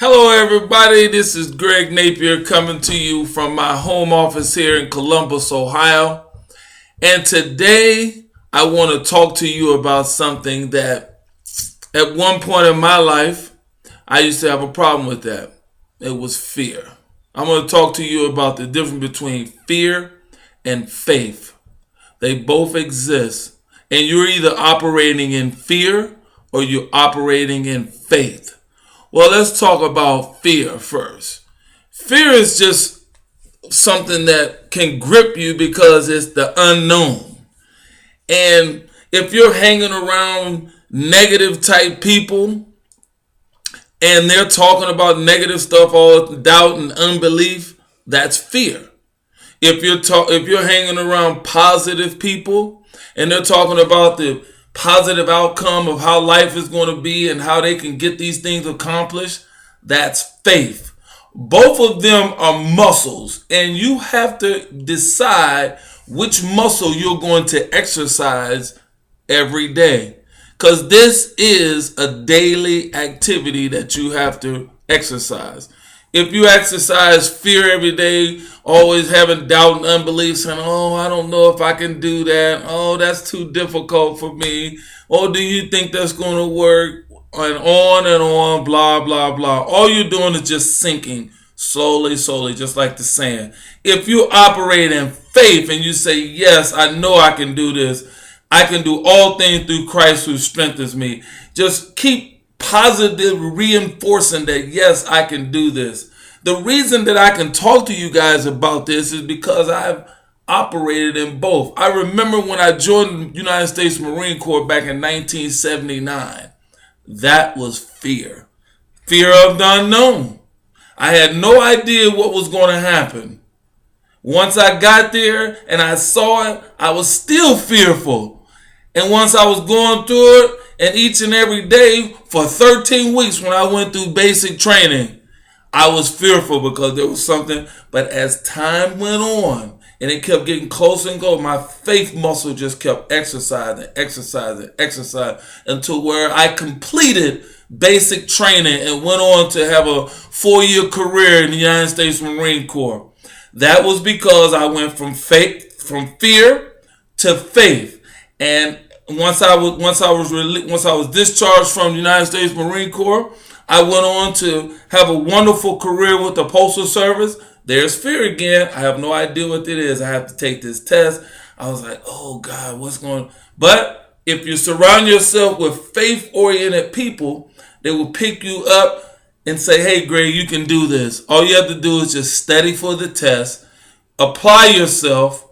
Hello everybody, this is Greg Napier coming to you from my home office here in Columbus, Ohio. And today I want to talk to you about something that at one point in my life, I used to have a problem with that. It was fear. I'm going to talk to you about the difference between fear and faith. They both exist. And you're either operating in fear or you're operating in faith. Well, let's talk about fear first. Fear is just something that can grip you because it's the unknown. And if you're hanging around negative type people and they're talking about negative stuff, all doubt and unbelief, that's fear. If you're hanging around positive people and they're talking about the positive outcome of how life is going to be and how they can get these things accomplished, that's faith. Both of them are muscles, and you have to decide which muscle you're going to exercise every day, because this is a daily activity that you have to exercise. If you exercise fear every day, always having doubt and unbelief, saying, oh, I don't know if I can do that. Oh, that's too difficult for me. Oh, do you think that's going to work? And on, blah, blah, blah. All you're doing is just sinking slowly, just like the sand. If you operate in faith and you say, yes, I know I can do this. I can do all things through Christ who strengthens me. Just keep positive reinforcing that, yes, I can do this. The reason that I can talk to you guys about this is because I've operated in both. I remember when I joined the United States Marine Corps back in 1979. That was fear. Fear of the unknown. I had no idea what was going to happen. Once I got there and I saw it, I was still fearful. And once I was going through it, and each and every day for 13 weeks when I went through basic training, I was fearful because there was something. But as time went on and it kept getting closer and closer, my faith muscle just kept exercising until where I completed basic training and went on to have a 4-year career in the United States Marine Corps. That was because I went from fear to faith. And once I was discharged from the United States Marine Corps, I went on to have a wonderful career with the Postal Service. There's fear again. I have no idea what it is. I have to take this test. I was like, oh God, what's going on? But if you surround yourself with faith-oriented people, they will pick you up and say, hey, Greg, you can do this. All you have to do is just study for the test, apply yourself,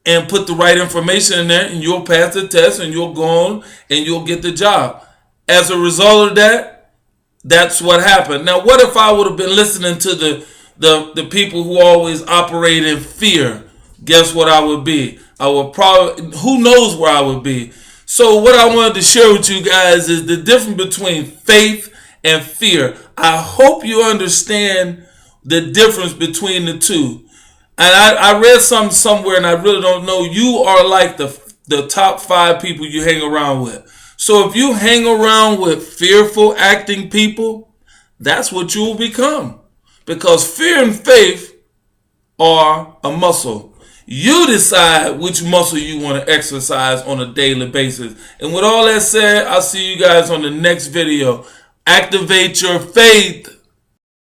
and put the right information in there, and you'll pass the test, and you'll go on, and you'll get the job. As a result of that, that's what happened. Now, what if I would have been listening to the people who always operate in fear? Guess what I would be? I would probably, who knows where I would be. So what I wanted to share with you guys is the difference between faith and fear. I hope you understand the difference between the two. And I read something somewhere, and I really don't know. You are like the top 5 people you hang around with. So if you hang around with fearful acting people, that's what you will become. Because fear and faith are a muscle. You decide which muscle you want to exercise on a daily basis. And with all that said, I'll see you guys on the next video. Activate your faith.